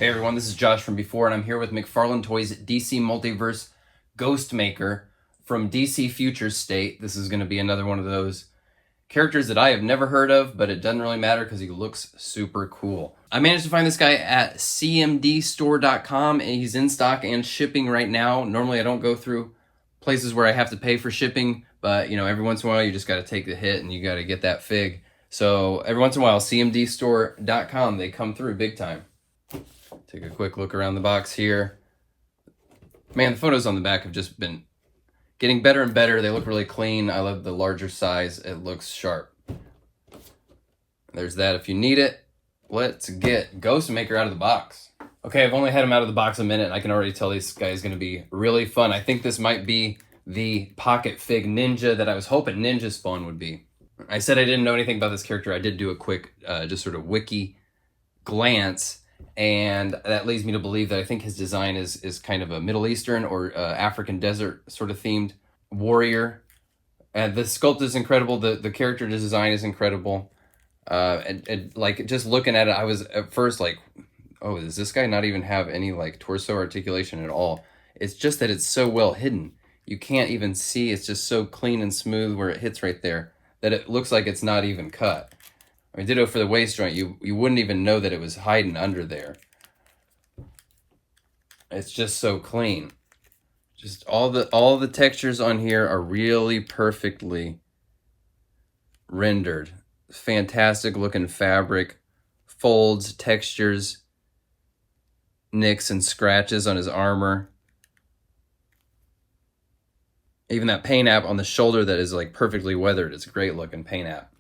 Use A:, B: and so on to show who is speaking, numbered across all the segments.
A: Hey everyone, this is Josh from before, and I'm here with McFarlane Toys DC Multiverse Ghost Maker from DC Future State. This is going to be another one of those characters that I have never heard of, but it doesn't really matter because he looks super cool. I managed to find this guy at cmdstore.com, and he's in stock and shipping right now. Normally I don't go through places where I have to pay for shipping, but you know, every once in a while you just got to take the hit and you got to get that fig. So every once in a while, cmdstore.com, they come through big time. Take a quick look around the box here. Man, the photos on the back have just been getting better and better. They look really clean. I love the larger size. It looks sharp. There's that if you need it. Let's get Ghost Maker out of the box. Okay, I've only had him out of the box a minute, and I can already tell this guy is going to be really fun. I think this might be the Pocket Fig Ninja that I was hoping Ninja Spawn would be. I said I didn't know anything about this character. I did do a quick just sort of wiki glance, and that leads me to believe that I think his design is kind of a Middle Eastern or African desert sort of themed warrior. And the sculpt is incredible. The character design is incredible. And like just looking at it, I was at first like, oh, does this guy not even have any like torso articulation at all? It's just that it's so well hidden. You can't even see. It's just so clean and smooth where it hits right there that it looks like it's not even cut. I mean, ditto for the waist joint. You wouldn't even know that it was hiding under there. It's just so clean. Just all the textures on here are really perfectly rendered. Fantastic looking fabric, folds, textures, nicks and scratches on his armor. Even that paint app on the shoulder that is like perfectly weathered. It's a great looking paint app.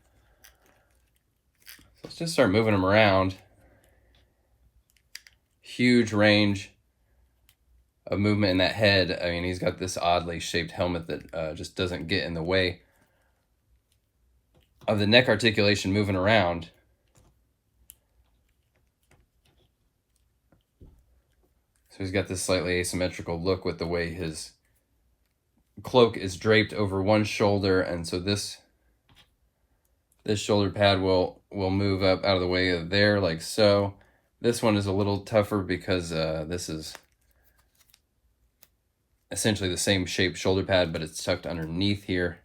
A: Let's just start moving him around. Huge range of movement in that head. I mean, he's got this oddly shaped helmet that just doesn't get in the way of the neck articulation moving around. So he's got this slightly asymmetrical look with the way his cloak is draped over one shoulder, and so this shoulder pad will move up out of the way of there like so. This one is a little tougher because this is essentially the same shaped shoulder pad, but it's tucked underneath here.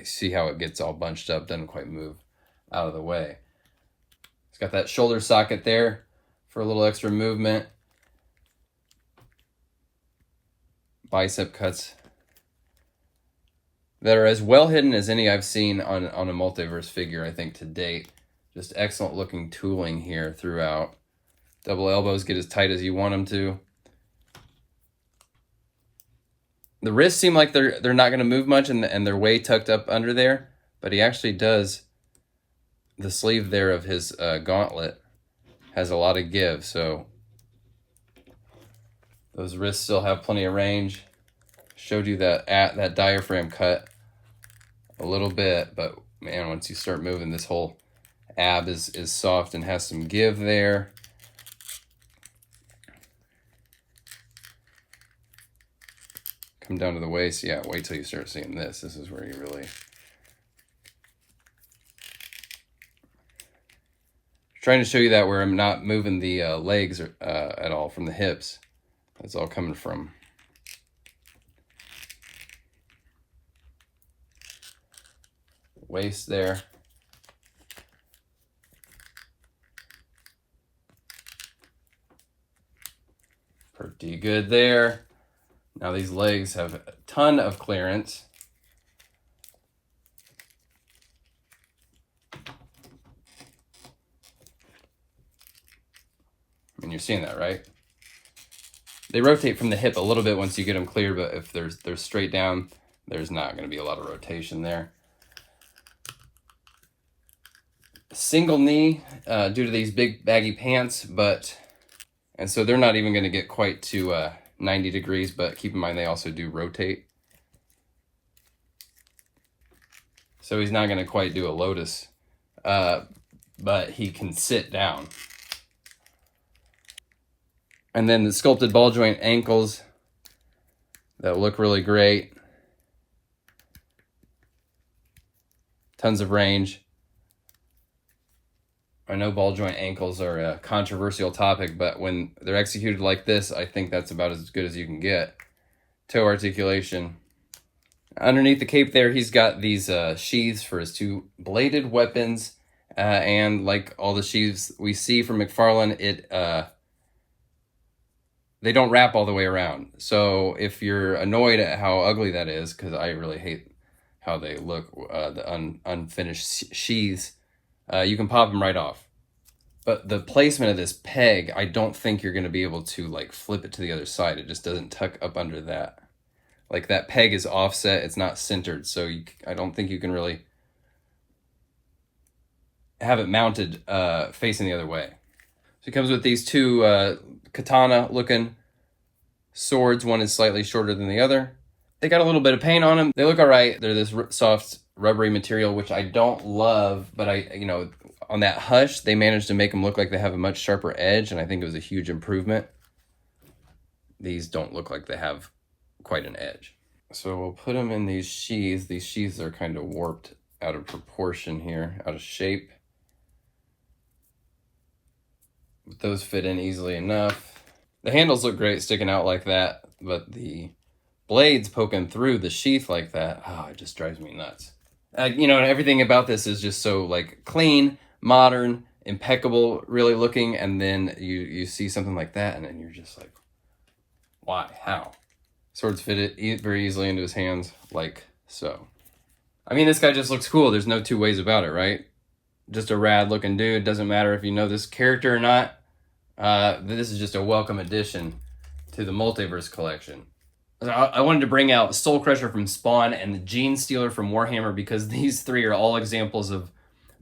A: See how it gets all bunched up, doesn't quite move out of the way. It's got that shoulder socket there for a little extra movement. Bicep cuts that are as well hidden as any I've seen on a Multiverse figure, I think, to date. Just excellent looking tooling here throughout. Double elbows get as tight as you want them to. The wrists seem like they're not going to move much, and they're way tucked up under there, but he actually does. The sleeve there of his gauntlet has a lot of give, so those wrists still have plenty of range. Showed you that diaphragm cut a little bit, but man, once you start moving, this whole ab is soft and has some give there. Come down to the waist. Yeah, wait till you start seeing this. This is where you really... Trying to show you that where I'm not moving the legs at all from the hips. That's all coming from waist there. Pretty good there. Now these legs have a ton of clearance. I mean, you're seeing that, right? They rotate from the hip a little bit once you get them cleared, but if they're straight down, there's not going to be a lot of rotation there. Single knee due to these big baggy pants, and so they're not even going to get quite to 90 degrees, but keep in mind they also do rotate. So he's not going to quite do a lotus, but he can sit down. And then the sculpted ball joint ankles that look really great. Tons of range. I know ball joint ankles are a controversial topic, but when they're executed like this, I think that's about as good as you can get. Toe articulation. Underneath the cape there, he's got these sheaths for his two bladed weapons. And like all the sheaths we see from McFarlane, they don't wrap all the way around. So if you're annoyed at how ugly that is, because I really hate how they look, the unfinished sheaths, you can pop them right off. But the placement of this peg, I don't think you're going to be able to like flip it to the other side. It just doesn't tuck up under that. Like that peg is offset, it's not centered, so I don't think you can really have it mounted facing the other way. So it comes with these two katana-looking swords. One is slightly shorter than the other. They got a little bit of paint on them. They look all right. They're this soft, rubbery material, which I don't love, but on that hush, they managed to make them look like they have a much sharper edge, and I think it was a huge improvement. These don't look like they have quite an edge. So we'll put them in these sheaths. These sheaths are kind of warped out of proportion here, out of shape. But those fit in easily enough. The handles look great sticking out like that, but the blades poking through the sheath like that, it just drives me nuts. Everything about this is just so like clean, modern, impeccable, really looking, and then you see something like that, and then you're just like, why? How? Swords fit it very easily into his hands, like so. I mean, this guy just looks cool. There's no two ways about it, right? Just a rad looking dude. Doesn't matter if you know this character or not. This is just a welcome addition to the Multiverse collection. I wanted to bring out Soul Crusher from Spawn and the Gene Stealer from Warhammer because these three are all examples of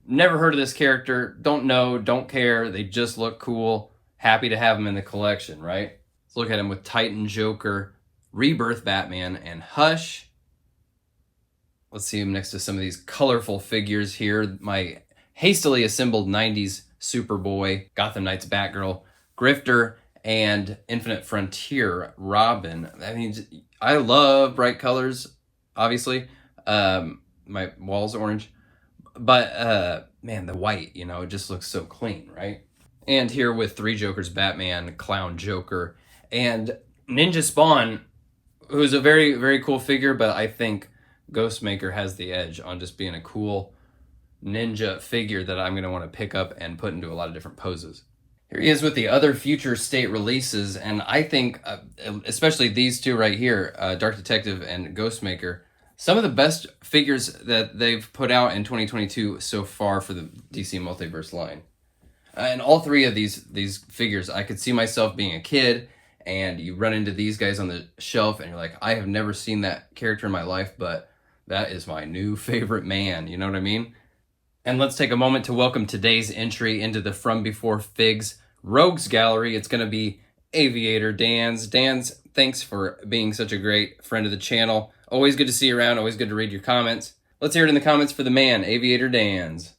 A: never heard of this character, don't know, don't care. They just look cool. Happy to have them in the collection, right? Let's look at him with Titan Joker, Rebirth Batman, and Hush. Let's see him next to some of these colorful figures here. My hastily assembled 90s Superboy, Gotham Knights Batgirl, Grifter, and Infinite Frontier Robin. I mean, I love bright colors, obviously. My wall's orange. But, man, the white, it just looks so clean, right? And here with Three Jokers, Batman, Clown Joker, and Ninja Spawn, who's a very, very cool figure, but I think Ghostmaker has the edge on just being a cool ninja figure that I'm going to want to pick up and put into a lot of different poses. Here he is with the other future state releases, and I think, especially these two right here, Dark Detective and Ghostmaker, some of the best figures that they've put out in 2022 so far for the DC Multiverse line. And all three of these figures, I could see myself being a kid, and you run into these guys on the shelf, and you're like, I have never seen that character in my life, but that is my new favorite man. You know what I mean? And let's take a moment to welcome today's entry into the From Before Figs Rogues Gallery. It's going to be Aviator Dan's. Dan's, thanks for being such a great friend of the channel. Always good to see you around. Always good to read your comments. Let's hear it in the comments for the man, Aviator Dan's.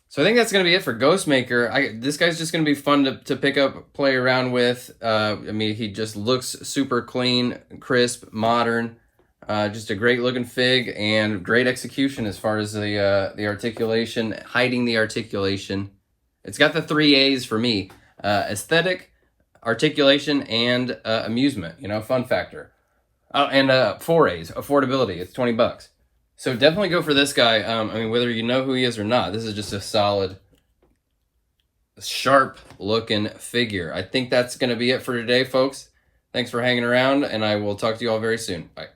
A: So I think that's going to be it for Ghostmaker. This guy's just going to be fun to pick up, play around with. I mean, he just looks super clean, crisp, modern. Just a great looking fig and great execution as far as the articulation, hiding the articulation. It's got the 3 A's for me. Aesthetic, articulation, and amusement, fun factor. And 4 A's, affordability. It's $20. So definitely go for this guy. I mean, whether you know who he is or not, this is just a solid, sharp looking figure. I think that's going to be it for today, folks. Thanks for hanging around, and I will talk to you all very soon. Bye.